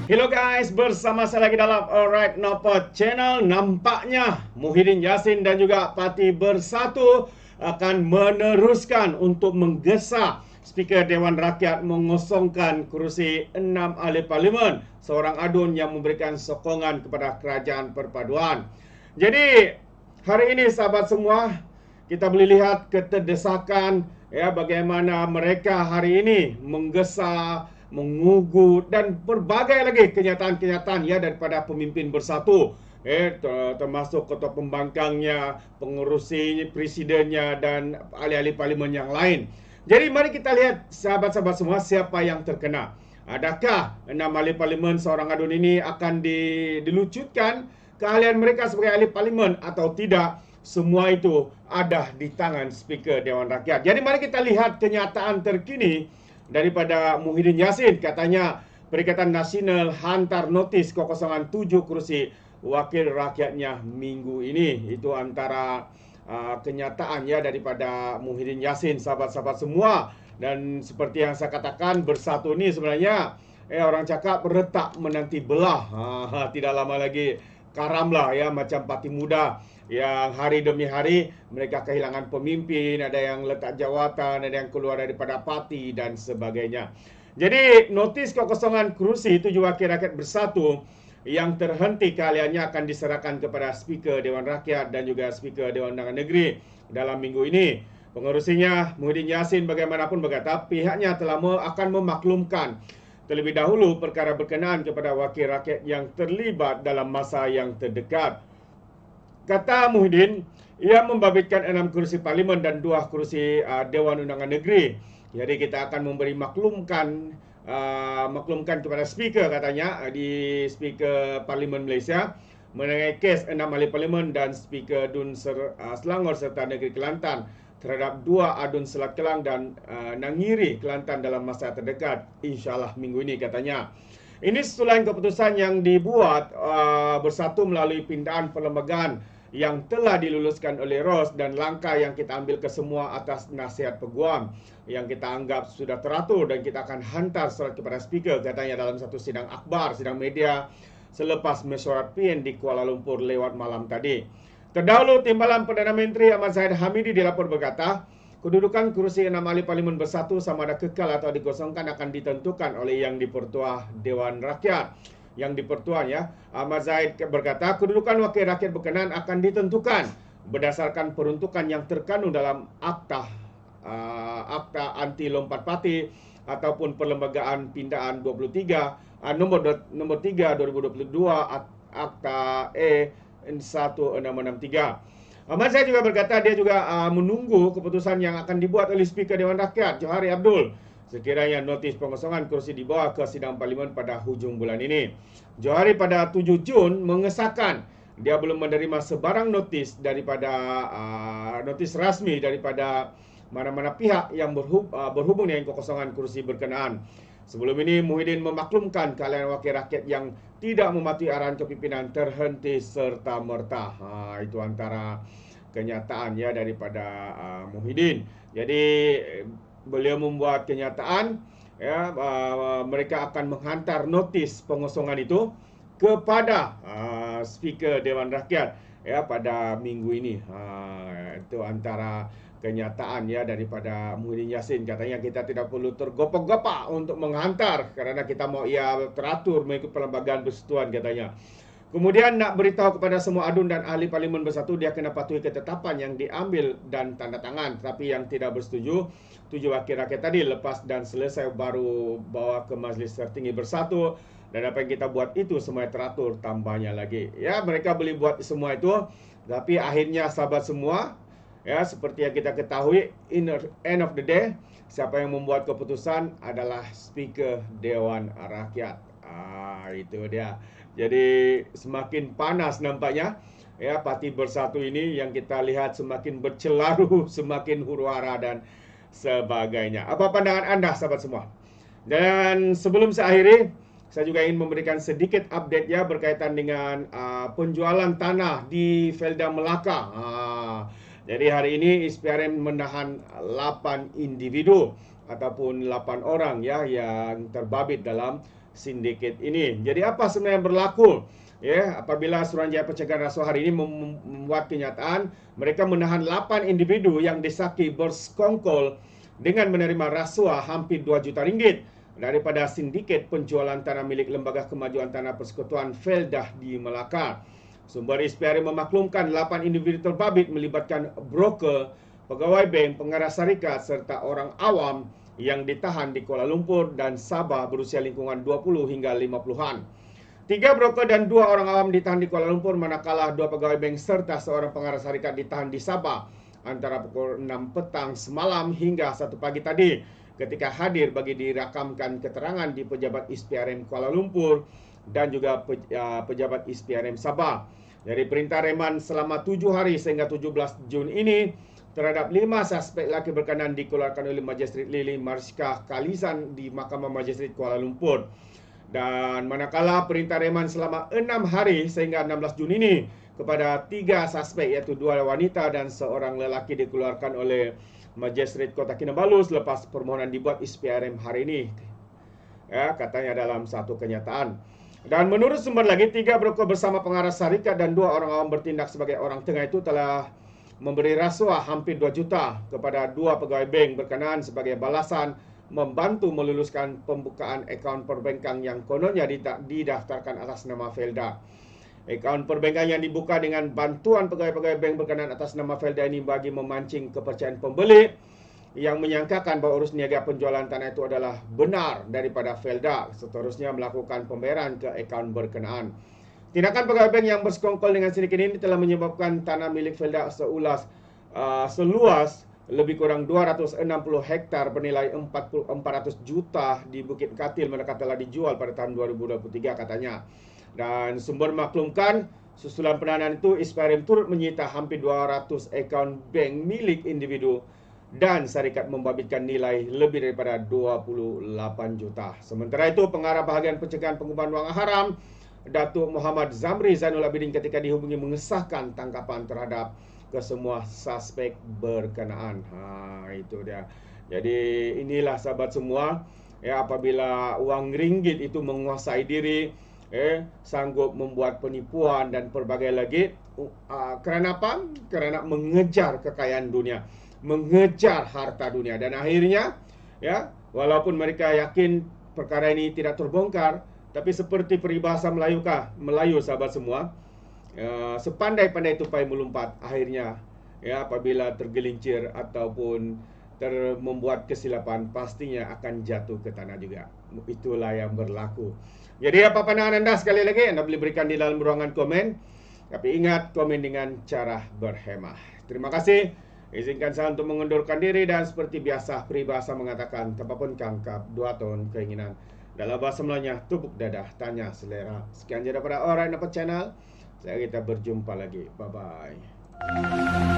Hello guys, bersama saya lagi dalam Alright Nopot Channel. Nampaknya Muhyiddin Yassin dan juga Parti Bersatu akan meneruskan untuk menggesa Speaker Dewan Rakyat mengosongkan kerusi 6 ahli parlimen, seorang adun yang memberikan sokongan kepada kerajaan perpaduan. Jadi hari ini sahabat semua, kita boleh lihat keterdesakan ya, bagaimana mereka hari ini menggesa, mengugut dan berbagai lagi kenyataan-kenyataan ya daripada pemimpin bersatu, termasuk ketua pembangkangnya, pengurusi presidennya dan ahli-ahli parlimen yang lain. Jadi mari kita lihat sahabat-sahabat semua, siapa yang terkena. Adakah 6 ahli parlimen seorang adun ini akan dilucutkan keahlian mereka sebagai ahli parlimen atau tidak? Semua itu ada di tangan Speaker Dewan Rakyat. Jadi mari kita lihat kenyataan terkini daripada Muhyiddin Yassin. Katanya Perikatan Nasional hantar notis kekosongan 7 kursi wakil rakyatnya minggu ini. Itu antara kenyataan ya daripada Muhyiddin Yassin, sahabat-sahabat semua. Dan seperti yang saya katakan, bersatu ni sebenarnya orang cakap retak menanti belah. Tidak lama lagi karamlah ya, macam parti muda yang hari demi hari mereka kehilangan pemimpin, ada yang letak jawatan, ada yang keluar daripada parti dan sebagainya. Jadi notis kekosongan kerusi 7 wakil rakyat bersatu yang terhenti keahliannya akan diserahkan kepada Speaker Dewan Rakyat dan juga Speaker Dewan Undangan Negeri dalam minggu ini. Pengurusinya Muhyiddin Yassin bagaimanapun berkata pihaknya telah akan memaklumkan terlebih dahulu perkara berkenaan kepada wakil rakyat yang terlibat dalam masa yang terdekat. Kata Muhyiddin, ia membabitkan 6 kursi parlimen dan 2 kursi Dewan Undangan Negeri. Jadi kita akan memberi maklumkan kepada speaker, katanya, di Speaker Parlimen Malaysia mengenai kes 6 ahli parlimen dan Speaker Dun Selangor serta Negeri Kelantan terhadap 2 adun Selat Kelang dan Nangiri Kelantan dalam masa terdekat, insyaAllah minggu ini, katanya. Ini selain keputusan yang dibuat bersatu melalui pindaan perlembagaan yang telah diluluskan oleh ROS dan langkah yang kita ambil ke semua atas nasihat peguam yang kita anggap sudah teratur, dan kita akan hantar surat kepada speaker, katanya, dalam satu sidang akhbar, sidang media selepas mesyuarat PN di Kuala Lumpur lewat malam tadi. Terdahulu, Timbalan Perdana Menteri Ahmad Zahid Hamidi dilapor berkata, kedudukan kerusi 6 ahli parlimen bersatu sama ada kekal atau dikosongkan akan ditentukan oleh Yang di-Pertua Dewan Rakyat. Yang di-Pertuan ya, Ahmad Zahid berkata kedudukan wakil rakyat berkenaan akan ditentukan berdasarkan peruntukan yang terkandung dalam akta anti lompat parti ataupun perlembagaan pindaan 23 nombor 3 2022 akta E1663. Ahmad Zahid juga berkata dia juga menunggu keputusan yang akan dibuat oleh Speaker Dewan Rakyat Johari Abdul sekiranya notis pengosongan kursi dibawa ke sidang parlimen pada hujung bulan ini. Johari pada 7 Jun mengesahkan dia belum menerima sebarang notis daripada notis rasmi daripada mana-mana pihak yang berhubung dengan kekosongan kursi berkenaan. Sebelum ini Muhyiddin memaklumkan keahlian wakil rakyat yang tidak mematuhi arahan kepimpinan terhenti serta-merta. Itu antara kenyataan ya daripada Muhyiddin. Jadi beliau membuat kenyataan ya, mereka akan menghantar notis pengosongan itu kepada Speaker Dewan Rakyat ya pada minggu ini. Itu antara kenyataan ya daripada Muhyiddin Yassin. Katanya kita tidak perlu tergopak-gopak untuk menghantar kerana kita mau ia teratur mengikut perlembagaan persekutuan, katanya. Kemudian nak beritahu kepada semua adun dan ahli parlimen bersatu dia kena patuhi ketetapan yang diambil dan tanda tangan. Tapi yang tidak bersetuju 7 wakil rakyat tadi lepas dan selesai baru bawa ke Majlis Tertinggi Bersatu, dan apa yang kita buat itu semua teratur, tambahnya lagi. Ya, mereka boleh buat semua itu, tapi akhirnya sahabat semua ya, seperti yang kita ketahui, end of the day siapa yang membuat keputusan adalah Speaker Dewan Rakyat. Itu dia. Jadi semakin panas nampaknya ya Parti Bersatu ini, yang kita lihat semakin bercelaru, semakin huru-hara dan sebagainya. Apa pandangan anda sahabat semua? Dan sebelum saya akhiri, saya juga ingin memberikan sedikit update ya berkaitan dengan penjualan tanah di Felda Melaka. Jadi hari ini SPRM menahan 8 individu ataupun 8 orang ya yang terbabit dalam sindiket ini. Jadi apa sebenarnya yang berlaku? Ya, apabila Suruhanjaya Pencegahan Rasuah hari ini membuat kenyataan, mereka menahan 8 individu yang disaki bersekongkol dengan menerima rasuah hampir 2 juta ringgit daripada sindiket penjualan tanah milik Lembaga Kemajuan Tanah Persekutuan Feldah di Melaka. Sumber SPRM memaklumkan 8 individu terbabit melibatkan broker, pegawai bank, pengarah syarikat serta orang awam yang ditahan di Kuala Lumpur dan Sabah berusia lingkungan 20 hingga 50-an. 3 broker dan 2 orang awam ditahan di Kuala Lumpur, manakala 2 pegawai bank serta seorang pengarah syarikat ditahan di Sabah antara pukul 6 petang semalam hingga 1 pagi tadi ketika hadir bagi dirakamkan keterangan di pejabat SPRM Kuala Lumpur dan juga pejabat SPRM Sabah. Dari perintah reman selama 7 hari sehingga 17 Jun ini terhadap 5 suspek lelaki berkenaan dikeluarkan oleh Magistrate Lili Marska Kalisan di Mahkamah Magistrate Kuala Lumpur. Dan manakala perintah reman selama 6 hari sehingga 16 Jun ini kepada 3 suspek iaitu 2 wanita dan seorang lelaki dikeluarkan oleh Magistrate Kota Kinabalu selepas permohonan dibuat SPRM hari ini. Ya, katanya dalam satu kenyataan. Dan menurut sumber lagi, 3 broker bersama pengarah syarikat dan 2 orang awam bertindak sebagai orang tengah itu telah memberi rasuah hampir 2 juta kepada 2 pegawai bank berkenaan sebagai balasan membantu meluluskan pembukaan akaun perbankan yang kononnya didaftarkan atas nama Felda. Akaun perbankan yang dibuka dengan bantuan pegawai-pegawai bank berkenaan atas nama Felda ini bagi memancing kepercayaan pembeli yang menyangkakan bahawa urus niaga penjualan tanah itu adalah benar daripada Felda, seterusnya melakukan pembayaran ke akaun berkenaan. Tindakan pegawai bank yang bersekongkol dengan sindiket ini telah menyebabkan tanah milik Felda seluas lebih kurang 260 hektar bernilai 400 juta di Bukit Katil mereka telah dijual pada tahun 2023 katanya. Dan sumber maklumkan susulan penahanan itu SPRM turut menyita hampir 200 akaun bank milik individu dan syarikat membabitkan nilai lebih daripada 28 juta. Sementara itu pengarah bahagian pencegahan pengubahan wang haram Datuk Muhammad Zamri Zainul Abidin ketika dihubungi mengesahkan tangkapan terhadap kesemua suspek berkenaan. Itu dia. Jadi inilah sahabat semua, ya, apabila wang ringgit itu menguasai diri, sanggup membuat penipuan dan pelbagai lagi. Kerana apa? Kerana mengejar kekayaan dunia, mengejar harta dunia, dan akhirnya, ya, walaupun mereka yakin perkara ini tidak terbongkar, tapi seperti peribahasa Melayu sahabat semua, sepandai-pandai tupai melompat, akhirnya, ya, apabila tergelincir ataupun membuat kesilapan, pastinya akan jatuh ke tanah juga. Itulah yang berlaku. Jadi apa pandangan anda? Sekali lagi anda boleh berikan di dalam ruangan komen. Tapi ingat, komen dengan cara berhemah. Terima kasih. Izinkan saya untuk mengundurkan diri, dan seperti biasa peribahasa mengatakan, apapun kangkap 2 tahun keinginan. Dalam bahasa Melayunya, tupuk dadah, tanya selera. Sekian je daripada Alright Nampak Channel. Kita berjumpa lagi. Bye-bye.